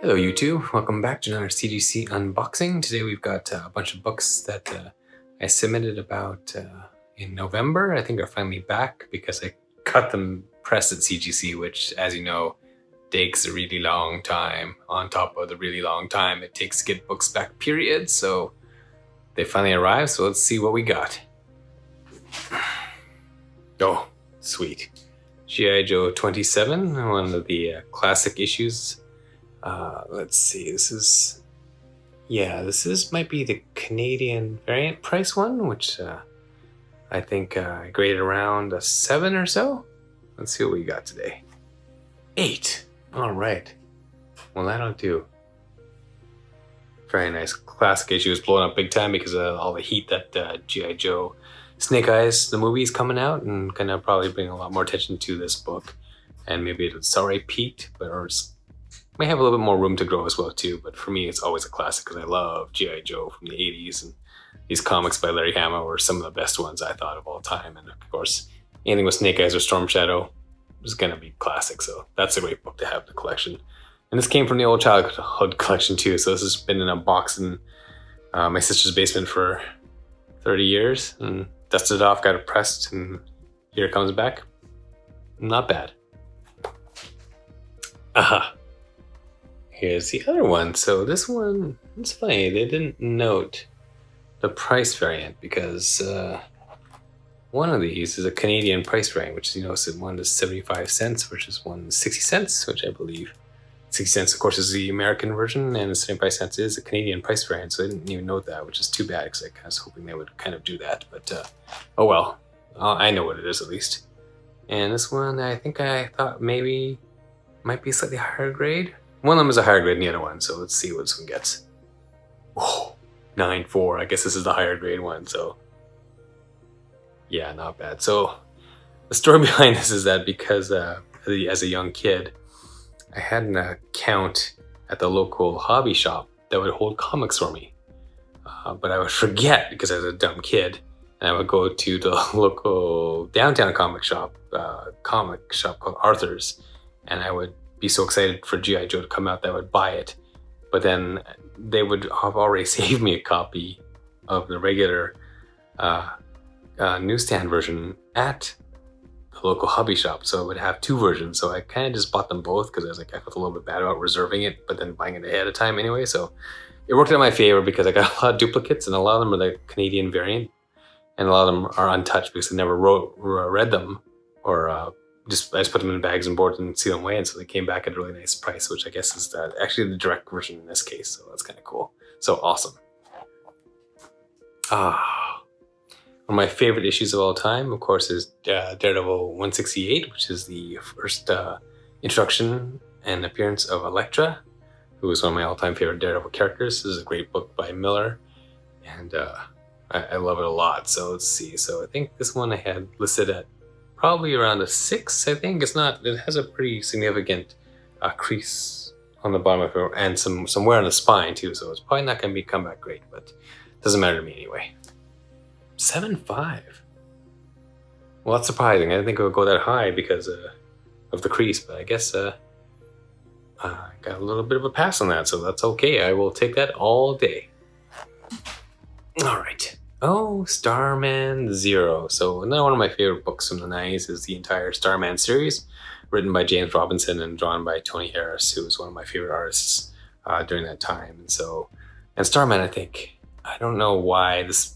Hello YouTube, welcome back to another CGC unboxing. Today we've got a bunch of books that I submitted about in November. I think are finally back because I cut them pressed at CGC, which, as you know, takes a really long time. On top of the really long time it takes to get books back, period. So they finally arrived, so let's see what we got. Oh, sweet. G.I. Joe 27, one of the classic issues. Let's see, this might be the Canadian variant price one, which I think I graded around a 7 or so. Let's see what we got today. 8. All right. Well, that'll do. Very nice. Classic issue is blowing up big time because of all the heat that G.I. Joe Snake Eyes, the movie, is coming out, and gonna probably bring a lot more attention to this book. And maybe it's already peaked, or may have a little bit more room to grow as well too, but for me it's always a classic because I love G.I. Joe from the 80s, and these comics by Larry Hama were some of the best ones I thought of all time. And of course, anything with Snake Eyes or Storm Shadow is gonna be classic, so that's a great book to have in the collection. And this came from the old childhood collection too, so this has been in a box in my sister's basement for 30 years, and dusted it off, got it pressed, and here it comes back. Not bad. Aha. Here's the other one. So this one, it's funny, they didn't note the price variant because one of these is a Canadian price variant, which one is 75 cents versus one is 60 cents, which I believe 60 cents, of course, is the American version, and 75 cents is a Canadian price variant. So I didn't even note that, which is too bad because I was hoping they would kind of do that. But oh well, I know what it is at least. And this one, I think I thought maybe might be a slightly higher grade. One of them is a higher grade than the other one, so let's see what this one gets. Oh, 9.4. I guess this is the higher grade one, so yeah, not bad. So the story behind this is that because as a young kid, I had an account at the local hobby shop that would hold comics for me, but I would forget because I was a dumb kid, and I would go to the local downtown comic shop called Arthur's, and I would be so excited for G.I. Joe to come out that I would buy it. But then they would have already saved me a copy of the regular newsstand version at the local hobby shop. So I would have two versions. So I kind of just bought them both because I felt a little bit bad about reserving it, but then buying it ahead of time anyway. So it worked in my favor because I got a lot of duplicates, and a lot of them are the Canadian variant, and a lot of them are untouched because I never read them, or I just put them in bags and boards and seal them away, and so they came back at a really nice price, which I guess is actually the direct version in this case, so that's kind of cool. So awesome. One of my favorite issues of all time, of course, is Daredevil 168, which is the first introduction and appearance of Elektra, who is one of my all-time favorite Daredevil characters. This is a great book by Miller, and I love it a lot. So let's see. So I think this one I had listed at probably around a 6, I think. It has a pretty significant crease on the bottom of it and some wear on the spine too, so it's probably not going to come back great, but it doesn't matter to me anyway. 7.5. Well, that's surprising. I didn't think it would go that high because of the crease, but I guess I got a little bit of a pass on that, so that's okay. I will take that all day. All right. Oh, Starman Zero. So another one of my favorite books from the 90s is the entire Starman series, written by James Robinson and drawn by Tony Harris, who was one of my favorite artists during that time. And Starman, I don't know why this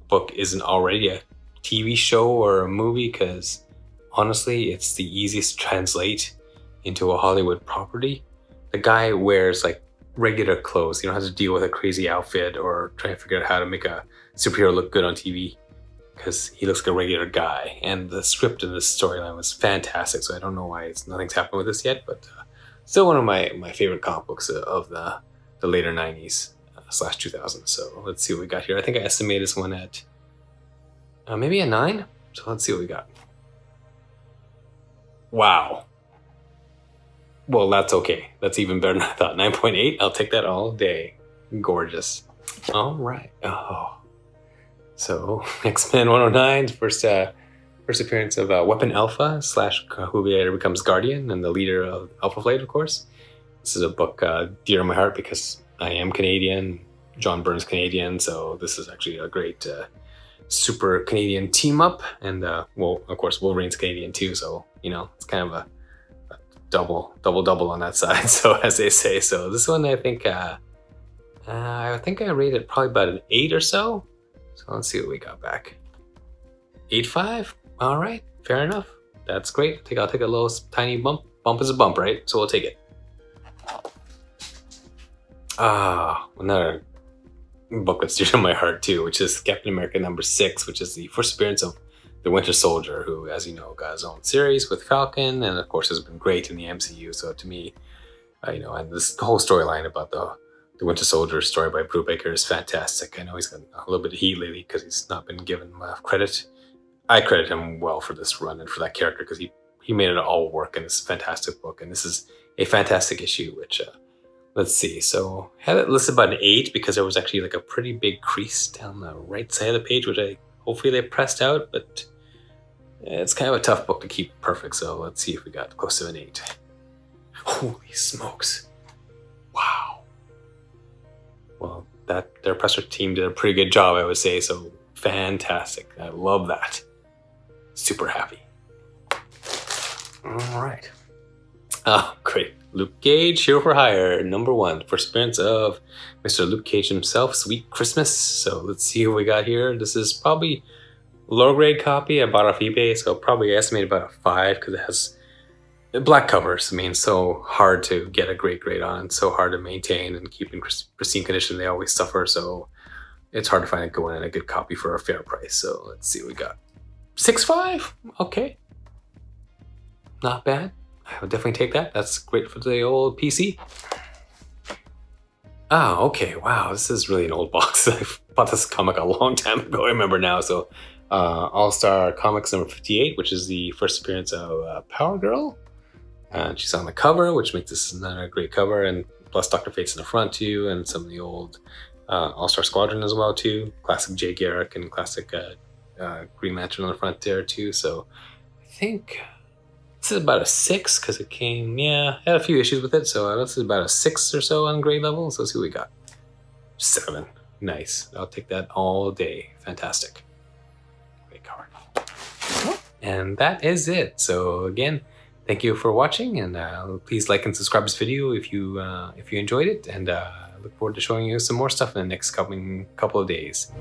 book isn't already a TV show or a movie, because honestly, it's the easiest to translate into a Hollywood property. The guy wears like regular clothes. You don't have to deal with a crazy outfit or try to figure out how to make a superhero look good on TV, because he looks like a regular guy. And the script in this storyline was fantastic, so I don't know why nothing's happened with this yet, but still one of my favorite comic books of the later 90s / 2000. So let's see what we got here. I think I estimated this one at maybe a 9. So let's see what we got. Wow. Well, that's okay. That's even better than I thought. 9.8. I'll take that all day. Gorgeous. All right. Oh. So X-Men 109's first appearance of Weapon Alpha / who later becomes Guardian and the leader of Alpha Flight, of course. This is a book dear to my heart because I am Canadian. John Byrne's Canadian, so this is actually a great super Canadian team up. And well, of course, Wolverine's Canadian too, so you know it's kind of a double on that side. So as they say, so this one I think I rated it probably about an 8 or so. So let's see what we got back. 8.5. All right, fair enough. That's great. I'll take a little tiny bump. Bump is a bump, right? So we'll take it. Another book that's dear to my heart too, which is Captain America #6, which is the first appearance of the Winter Soldier, who, as you know, got his own series with Falcon, and of course has been great in the MCU. So to me, you know, and this whole storyline about the Winter Soldier story by Brubaker is fantastic. I know he's got a little bit of heat lately because he's not been given enough credit. I credit him well for this run and for that character because he made it all work in this fantastic book. And this is a fantastic issue, which let's see. So I had it listed about an 8 because there was actually like a pretty big crease down the right side of the page, which hopefully they pressed out, but it's kind of a tough book to keep perfect. So let's see if we got close to an 8. Holy smokes. Wow. Well, their presser team did a pretty good job, I would say. So fantastic. I love that. Super happy. All right. Oh, great. Luke Cage, Hero for Hire, #1. First appearance of Mr. Luke Cage himself, Sweet Christmas. So let's see what we got here. This is probably a low grade copy I bought off eBay, so probably estimate about a 5 because it has black covers. I mean, so hard to get a great grade on, so hard to maintain and keep in pristine condition. They always suffer, so it's hard to find a good one and a good copy for a fair price. So let's see what we got. 6.5. Okay. Not bad. I would definitely take that. That's great for the old PC. Oh, okay. Wow, this is really an old box. I bought this comic a long time ago, I remember now. So All-Star Comics #58, which is the first appearance of Power Girl. And she's on the cover, which makes this another great cover. And plus Dr. Fate's in the front too, and some of the old All-Star Squadron as well too. Classic Jay Garrick and classic Green Lantern on the front there too. So I think this is about a 6 because it came, I had a few issues with it. So this is about a 6 or so on grade level. So let's see what we got. 7. Nice. I'll take that all day. Fantastic. Great card. And that is it. So again, thank you for watching, and please like and subscribe to this video if you enjoyed it, and look forward to showing you some more stuff in the next couple of days.